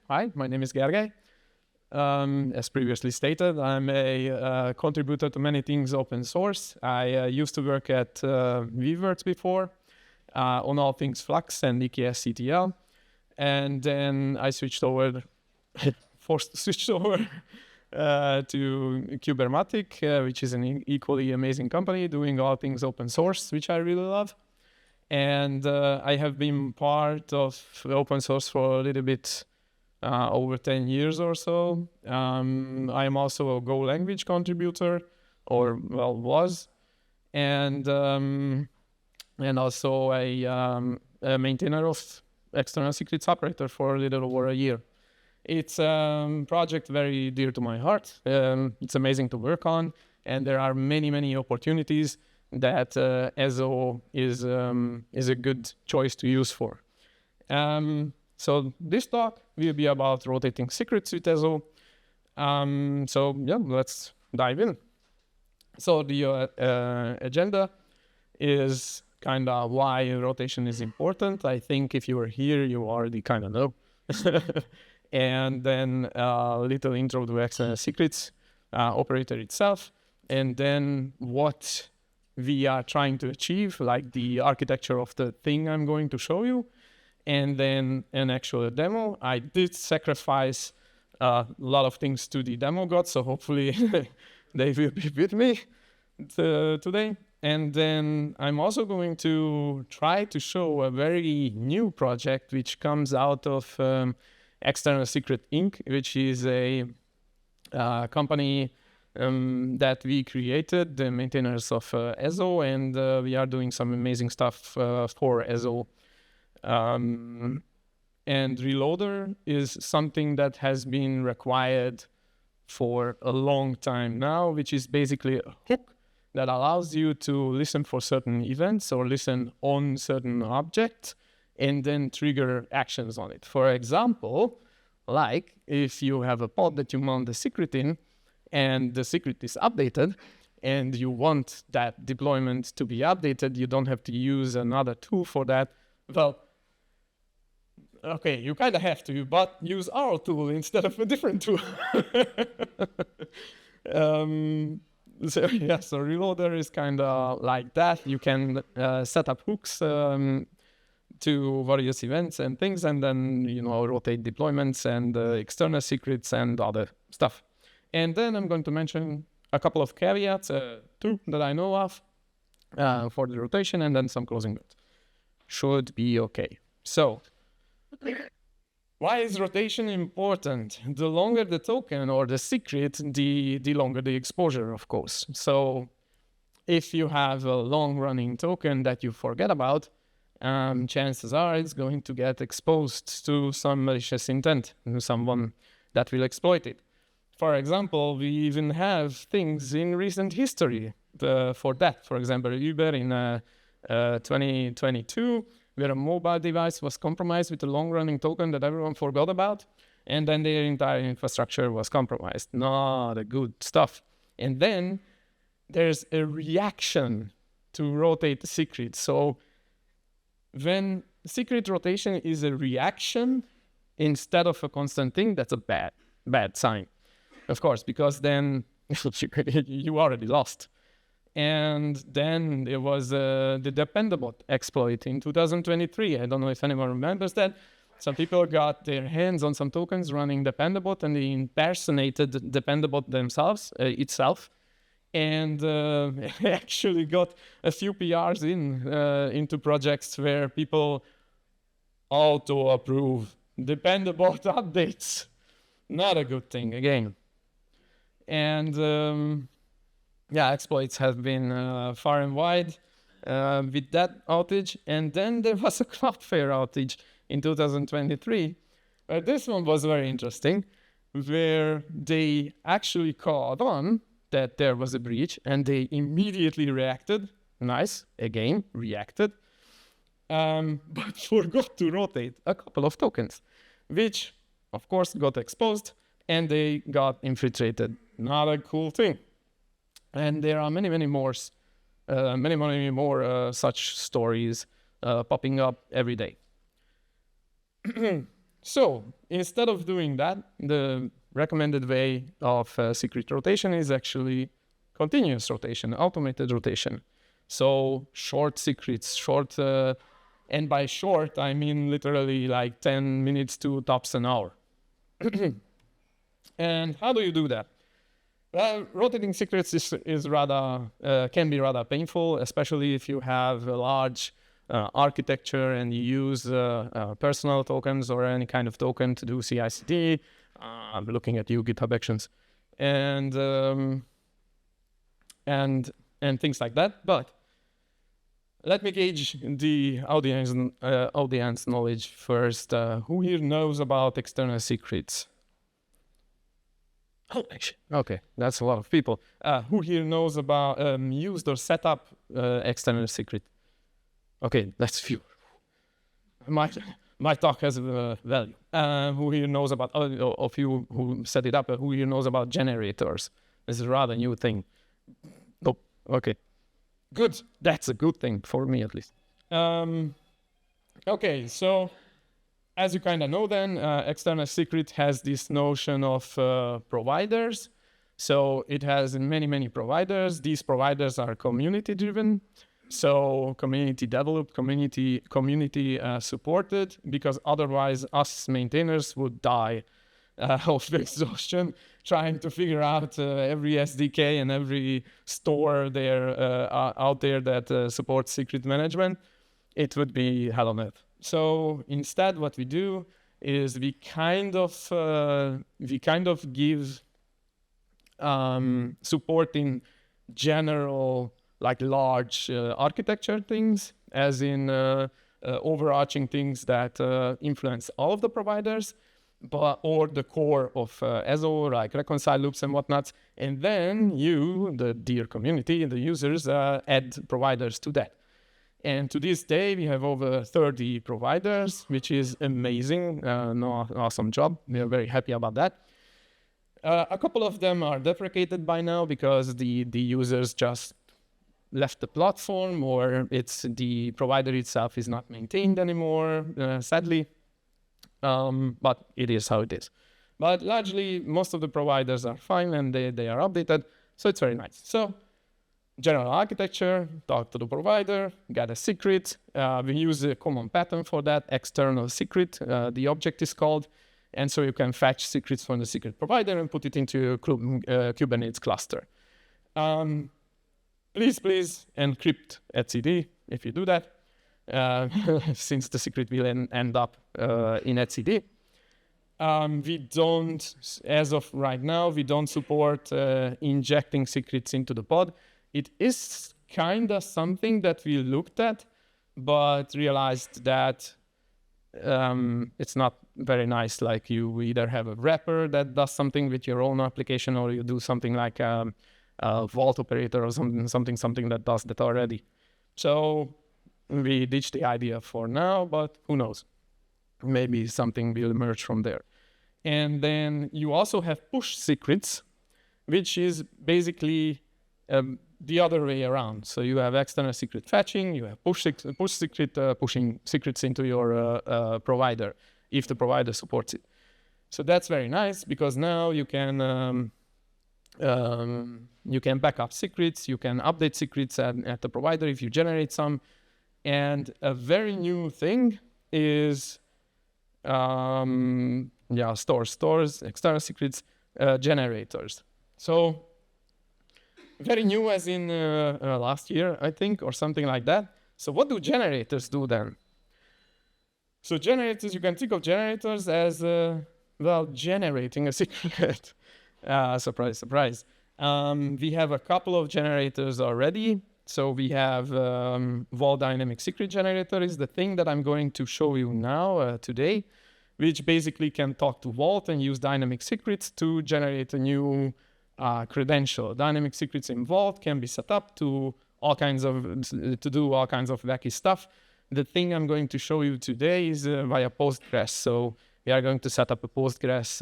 Hi, my name is Gergely. As previously stated, I'm a contributor to many things open source. I used to work at Weaver's before on all things Flux and EKS-CTL. And then I switched over, forced to switch over to Kubermatic, which is an equally amazing company doing all things open source, which I really love. And I have been part of open source for a little bit over 10 years or so. I am also a Go language contributor, or well, was, and also a maintainer of external secrets operator for a little over a year. It's a project very dear to my heart. It's amazing to work on, and there are many opportunities that ESO is a good choice to use for. So this talk will be about rotating secrets with ESO. So yeah, let's dive in. So the agenda is kind of why rotation is important. I think if you were here, you already kind of know. And then a little intro to external secrets operator itself, and then what we are trying to achieve, like the architecture of the thing I'm going to show you, and then an actual demo. I did sacrifice a lot of things to the demo gods, so hopefully they will be with me today. And then I'm also going to try to show a very new project which comes out of External Secret Inc., which is a company that we created, the maintainers of ESO, and we are doing some amazing stuff for ESO. And Reloader is something that has been required for a long time now, which is basically a hook that allows you to listen for certain events or listen on certain objects and then trigger actions on it. For example, like if you have a pod that you mount the secret in and the secret is updated and you want that deployment to be updated, you don't have to use another tool for that. Well, okay, you kind of have to, but use our tool instead of a different tool. So Reloader is kind of like that. You can set up hooks to various events and things, and then, rotate deployments and external secrets and other stuff. And then I'm going to mention a couple of caveats, two that I know of for the rotation, and then some closing notes. Should be okay. So, why is rotation important? The longer the token or the secret, the longer the exposure, of course. So if you have a long-running token that you forget about, chances are it's going to get exposed to some malicious intent, someone that will exploit it. For example, we even have things in recent history for that. For example, Uber in 2022, where a mobile device was compromised with a long-running token that everyone forgot about, and then their entire infrastructure was compromised. Not a good stuff. And then there's a reaction to rotate the secret. So when secret rotation is a reaction instead of a constant thing, that's a bad sign, of course, because then you already lost. And then there was the Dependabot exploit in 2023. I don't know if anyone remembers that. Some people got their hands on some tokens running Dependabot, and they impersonated Dependabot themselves, itself, and actually got a few PRs into projects where people auto-approve Dependabot updates. Not a good thing, again. And exploits have been far and wide with that outage. And then there was a Cloudflare outage in 2023. This one was very interesting, where they actually caught on that there was a breach and they immediately reacted. Nice, again, reacted. But forgot to rotate a couple of tokens, which, of course, got exposed and they got infiltrated. Not a cool thing. And there are many more such stories popping up every day. So instead of doing that, the recommended way of secret rotation is actually continuous rotation, automated rotation. So short secrets, and by short, I mean literally like 10 minutes to tops an hour. And how do you do that? Well, rotating secrets is rather can be rather painful, especially if you have a large architecture and you use personal tokens or any kind of token to do CI/CD. I'm looking at you, GitHub Actions, and things like that. But let me gauge the audience knowledge first. Who here knows about external secrets? Oh, actually, okay, that's a lot of people. Who here knows about used or set up external secret? Okay, that's few. My talk has value. Who here knows about, of you who set it up, who here knows about generators? This is a rather new thing. Nope, okay. Good, that's a good thing, for me at least. Okay, so as you kind of know then, external secret has this notion of providers. So it has many providers. These providers are community driven. So community developed, community supported, because otherwise us maintainers would die of exhaustion trying to figure out every SDK and every store there out there that supports secret management. It would be hell on earth. So instead, what we do is we kind of give support in general, like large architecture things, as in overarching things that influence all of the providers, or the core of ESO, like reconcile loops and whatnot. And then you, the dear community, the users, add providers to that. And to this day, we have over 30 providers, which is amazing. Awesome job. We are very happy about that. A couple of them are deprecated by now because the users just left the platform, or it's the provider itself is not maintained anymore, sadly. But it is how it is. But largely, most of the providers are fine and they are updated, so it's very nice. So general architecture, talk to the provider, get a secret. We use a common pattern for that, external secret, the object is called. And so you can fetch secrets from the secret provider and put it into your Kubernetes cluster. Please encrypt etcd if you do that, since the secret will end up in etcd. We don't, as of right now, we don't support injecting secrets into the pod. It is kind of something that we looked at, but realized that it's not very nice. Like you either have a wrapper that does something with your own application, or you do something like a vault operator or something that does that already. So we ditched the idea for now, but who knows? Maybe something will emerge from there. And then you also have push secrets, which is basically the other way around. So you have external secret fetching, you have push secret pushing secrets into your provider if the provider supports it. So that's very nice, because now you can back up secrets, you can update secrets at the provider if you generate some. And a very new thing is stores, external secrets, generators. So very new, as in last year, I think, or something like that. So what do generators do then? So generators, you can think of generators as, generating a secret. Surprise, surprise. We have a couple of generators already. So we have Vault Dynamic Secret Generator is the thing that I'm going to show you now, today, which basically can talk to Vault and use dynamic secrets to generate a new credential. Dynamic secrets in Vault can be set up to do all kinds of wacky stuff. The thing I'm going to show you today is via Postgres. So we are going to set up a Postgres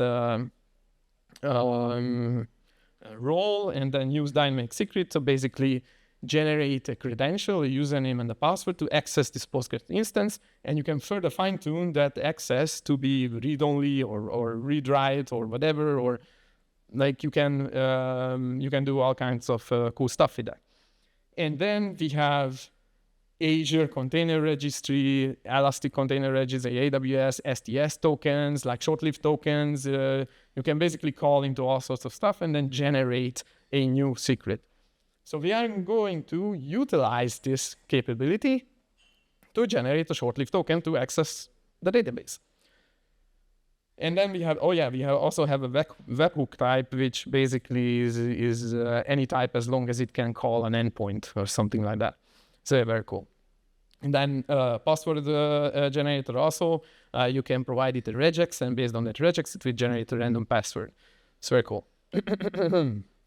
role and then use dynamic secret. So basically, generate a credential, a username and a password to access this Postgres instance, and you can further fine-tune that access to be read-only or read-write or whatever, or like you can do all kinds of cool stuff with that. And then we have Azure Container Registry, Elastic Container Registry, AWS STS tokens, like short-lived tokens. You can basically call into all sorts of stuff and then generate a new secret. So we are going to utilize this capability to generate a short-lived token to access the database. And then we also have a webhook type, which basically is any type as long as it can call an endpoint or something like that. So very cool. And then password generator also, you can provide it a regex, and based on that regex, it will generate a random password. It's very cool.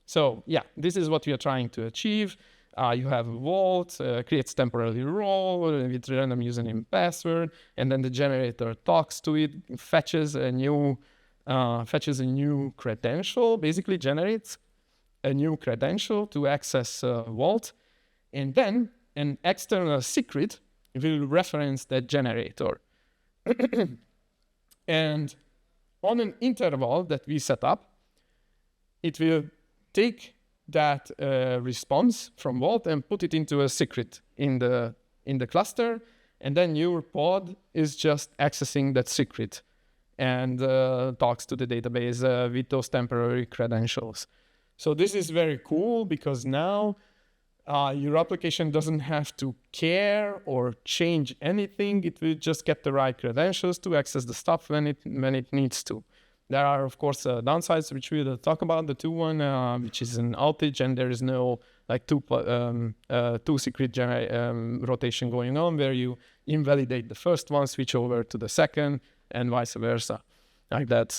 So yeah, this is what we are trying to achieve. You have a vault, creates temporary role with random username and password, and then the generator talks to it, fetches a new credential, basically generates a new credential to access vault, and then an external secret will reference that generator. And on an interval that we set up, it will take that response from Vault and put it into a secret in the cluster, and then your pod is just accessing that secret and talks to the database with those temporary credentials. So this is very cool because now your application doesn't have to care or change anything. It will just get the right credentials to access the stuff when it needs to. There are, of course, downsides, which we'll talk about. The one, which is an outage, and there is no like two secret rotation going on, where you invalidate the first one, switch over to the second, and vice versa. Like that,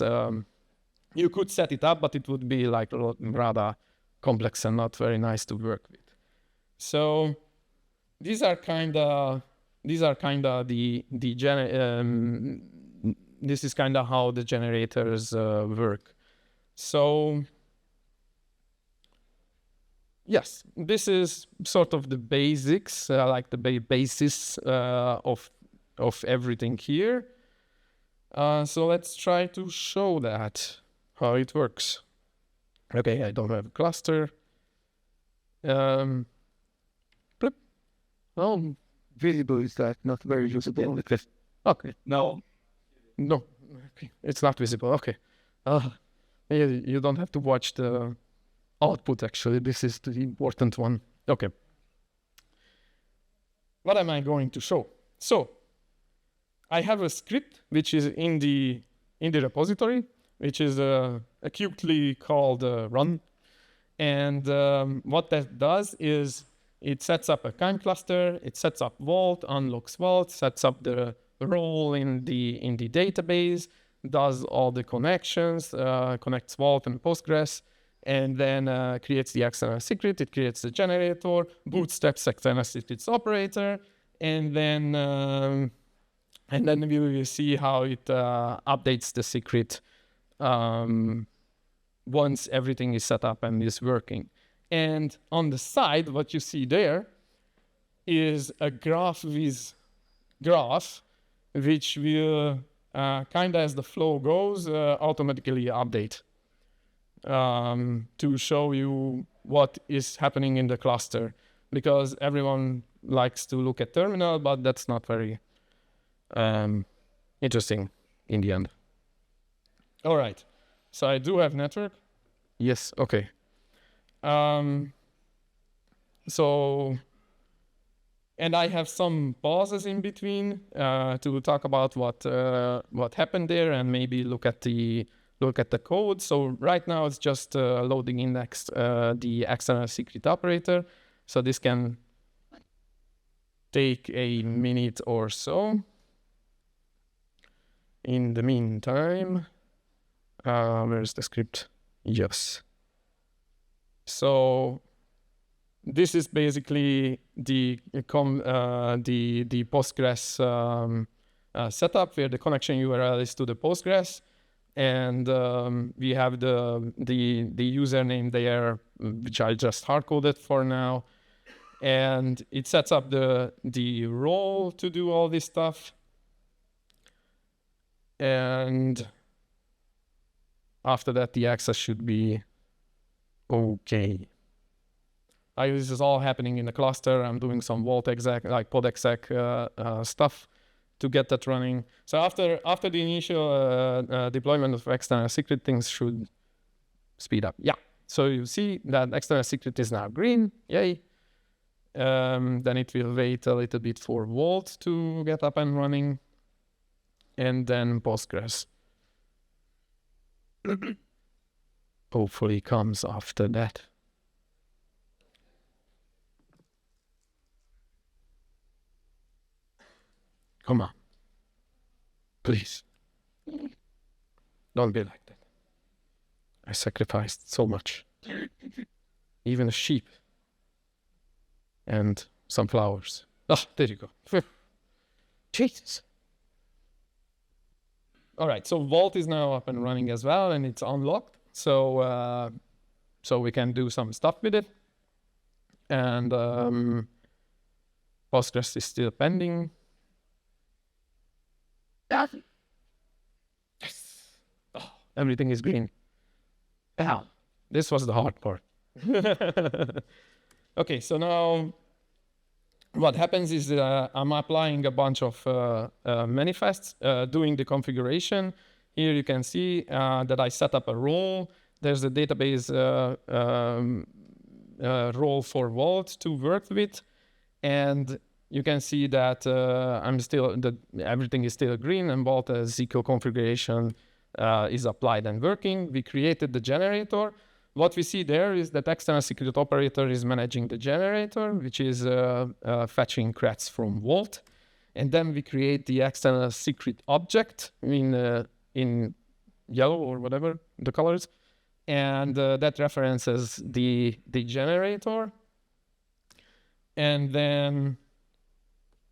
you could set it up, but it would be like rather complex and not very nice to work with. So these are kind of this is kind of how the generators work. So yes, this is sort of the basics, like the basis of everything here. So let's try to show that, how it works. Okay, I don't have a cluster. How visible is that? Not very visible. Okay. No. No, okay. It's not visible. Okay. You don't have to watch the output, actually. This is the important one. Okay. What am I going to show? So I have a script which is in the repository, which is acutely called run. And what that does is it sets up a KIME cluster, it sets up Vault, unlocks Vault, sets up the role in the database, does all the connections, connects Vault and Postgres, and then creates the external secret. It creates the generator, bootstraps external secrets operator, and then we will see how it updates the secret once everything is set up and is working. And on the side, what you see there is a graph which will kind of, as the flow goes, automatically update to show you what is happening in the cluster, because everyone likes to look at terminal, but that's not very interesting in the end. All right, so I do have network. Yes, okay. And I have some pauses in between to talk about what happened there and maybe look at the code. So right now it's just loading indexed the external secret operator. So this can take a minute or so. In the meantime, where's the script? Yes. So this is basically the Postgres setup, where the connection URL is to the Postgres, and we have the username there, which I just hard coded for now, and it sets up the role to do all this stuff. And after that, the access should be okay. This is all happening in the cluster. I'm doing some vault exec, like pod exec stuff to get that running. So after the initial deployment of external secret, things should speed up. Yeah. So you see that external secret is now green. Yay. Then it will wait a little bit for Vault to get up and running. And then Postgres hopefully comes after that. Come on. Please. Don't be like that. I sacrificed so much. Even a sheep. And some flowers. Oh, there you go. Jesus. All right, so Vault is now up and running as well, and it's unlocked. So so we can do some stuff with it. And Postgres is still pending. Yes. Oh, everything is green. Ow. This was the hard part. Okay, so now what happens is I'm applying a bunch of manifests, doing the configuration. Here you can see that I set up a role. There's a database role for Vault to work with. And you can see that everything is still green, and Vault SQL configuration is applied and working. We created the generator. What we see there is that external secret operator is managing the generator, which is fetching creds from Vault. And then we create the external secret object in yellow or whatever the colors. And that references the generator. And then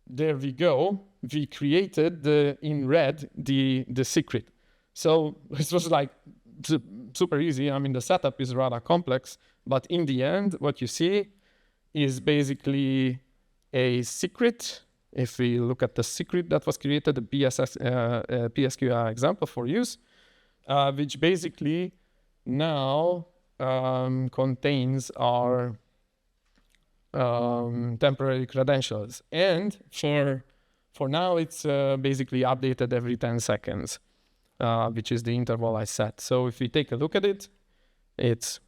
there we go. We created in red the secret. So this was like super easy. I mean, the setup is rather complex, but in the end, what you see is basically a secret. If we look at the secret that was created, the PSQL example for use, which basically now contains our temporary credentials. And for now, it's basically updated every 10 seconds. Which is the interval I set. So if we take a look at it, it's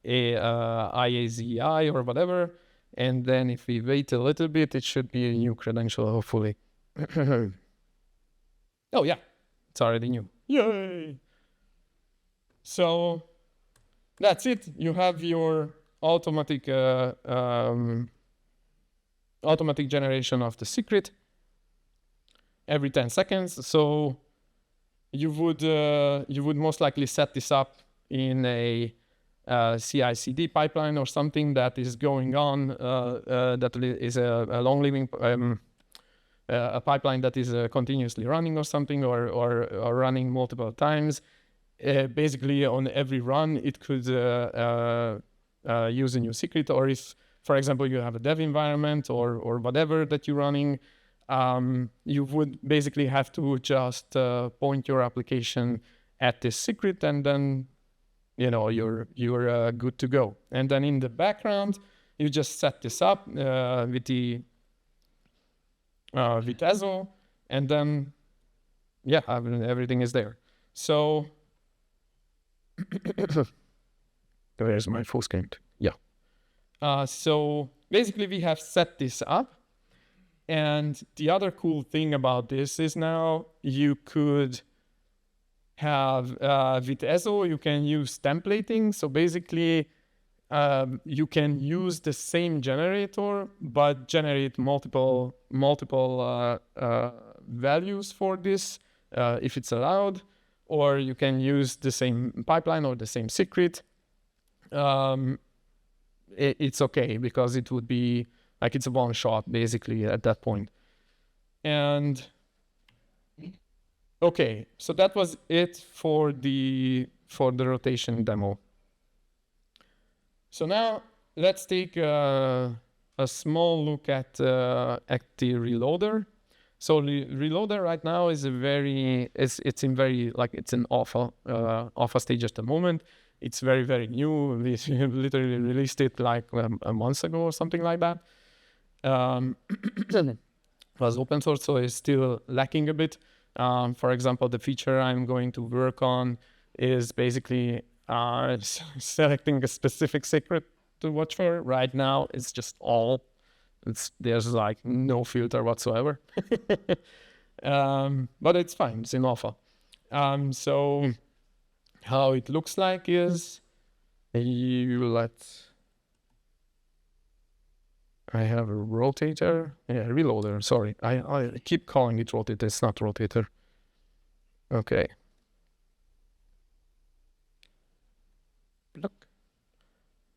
a IAZI or whatever. And then if we wait a little bit, it should be a new credential, hopefully. Oh yeah, it's already new. Yay! So that's it. You have your automatic generation of the secret every 10 seconds. So you would most likely set this up in a CI/CD pipeline or something that is going on, that is a long-living a pipeline that is continuously running or something, or running multiple times. Basically, on every run, it could use a new secret, or if, for example, you have a dev environment or whatever that you're running, you would basically have to just point your application at this secret, and then you're good to go. And then in the background, you just set this up with the with Azure, and then yeah, everything is there. So where's my full screen? Yeah. So basically, we have set this up. And the other cool thing about this is now you could have, with Azure, you can use templating. So basically, you can use the same generator, but generate multiple values for this, if it's allowed. Or you can use the same pipeline or the same secret. It's okay, because it would be like it's a one shot basically at that point. And okay, so that was it for the rotation demo. So now let's take a a small look at the reloader. So reloader right now is it's in alpha stage at the moment. It's very, very new. We literally released it like a month ago or something like that. Was open source, so it's still lacking a bit. For example, the feature I'm going to work on is basically selecting a specific secret to watch for. Right now, it's just there's like no filter whatsoever. But it's fine, it's in alpha. So how it looks like is I have a rotator, reloader, sorry. I keep calling it rotator, it's not rotator. Okay. Look.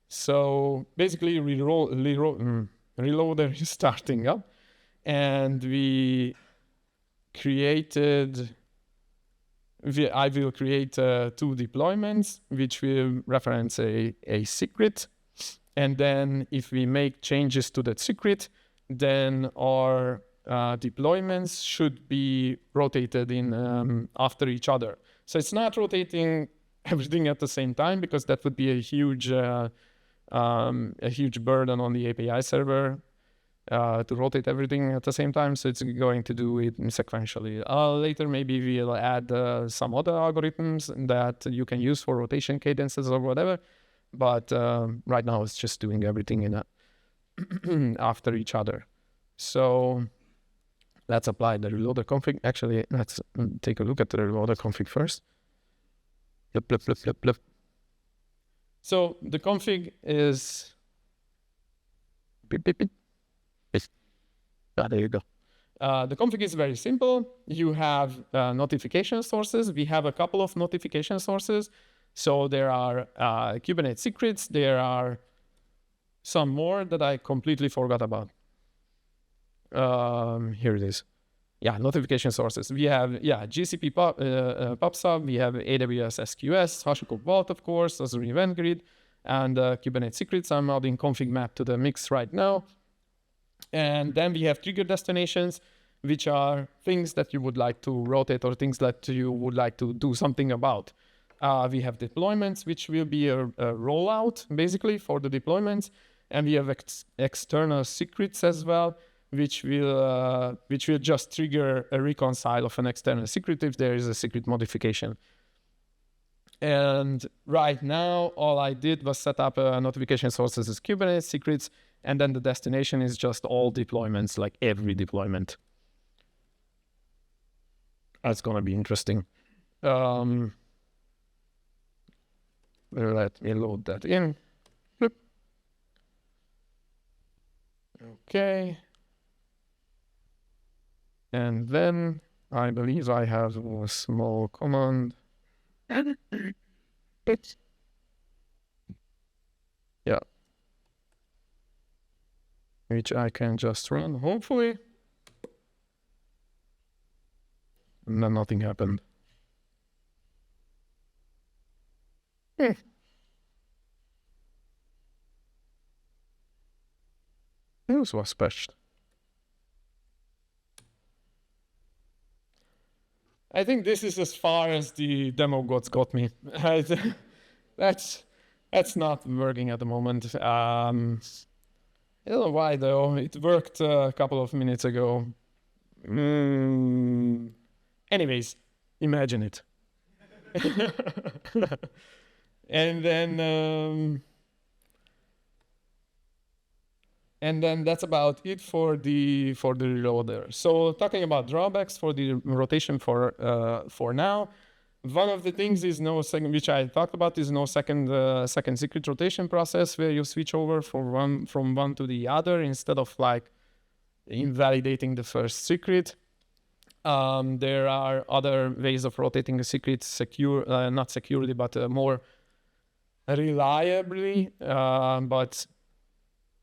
So basically reloader is starting up, and I will create 2 deployments which will reference a secret. And then if we make changes to that secret, then our deployments should be rotated in after each other. So it's not rotating everything at the same time, because that would be a huge burden on the API server to rotate everything at the same time. So it's going to do it sequentially. Later, maybe we'll add some other algorithms that you can use for rotation cadences or whatever. But right now, it's just doing everything in after each other. So let's apply the reloader config. Actually, let's take a look at the reloader config first. So the config is... there you go. The config is very simple. You have notification sources. We have a couple of notification sources. So there are Kubernetes secrets. There are some more that I completely forgot about. Here it is. Yeah, notification sources. We have, GCP PubSub. We have AWS STS, HashiCorp Vault, of course, Azure Event Grid, and Kubernetes secrets. I'm adding config map to the mix right now. And then we have trigger destinations, which are things that you would like to rotate or things that you would like to do something about. We have deployments, which will be a rollout, basically, for the deployments. And we have external secrets as well, which will just trigger a reconcile of an external secret if there is a secret modification. And right now, all I did was set up notification sources as Kubernetes secrets, and then the destination is just all deployments, like every deployment. That's going to be interesting. Let me load that in. Okay. And then I believe I have a small command. Yeah. Which I can just run, hopefully. And then nothing happened. This was patched. I think this is as far as the demo gods got me. That's not working at the moment. I don't know why though. It worked a couple of minutes ago. Anyways, imagine it. And then that's about it for the reloader. So talking about drawbacks for the rotation for now, one of the things is which I talked about, is no second secret rotation process where you switch over from one to the other instead of like invalidating the first secret. There are other ways of rotating a secret not securely, but more reliably. But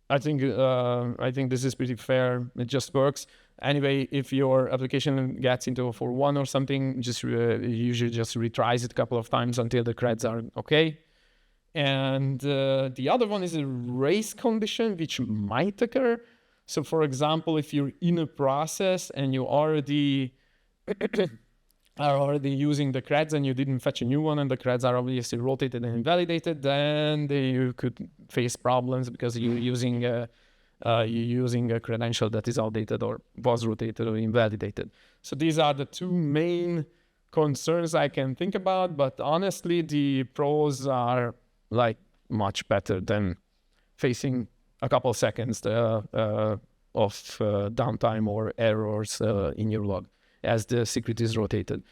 I think this is pretty fair. It just works. Anyway, if your application gets into a 4.1 or something, just usually just retries it a couple of times until the creds are okay. And the other one is a race condition, which might occur. So for example, if you're in a process and you already are already using the creds and you didn't fetch a new one and the creds are obviously rotated and invalidated, then you could face problems because you're using a credential that is outdated or was rotated or invalidated. So these are the two main concerns I can think about, but honestly, the pros are like much better than facing a couple seconds of downtime or errors in your log as the secret is rotated.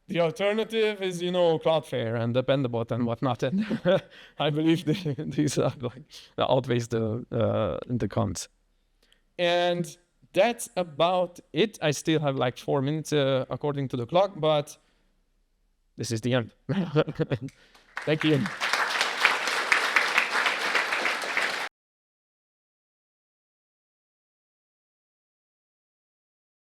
The alternative is, Cloudflare and Dependabot and whatnot, and I believe these are like outweighs the cons. And that's about it. I still have like 4 minutes according to the clock, but this is the end. Thank you.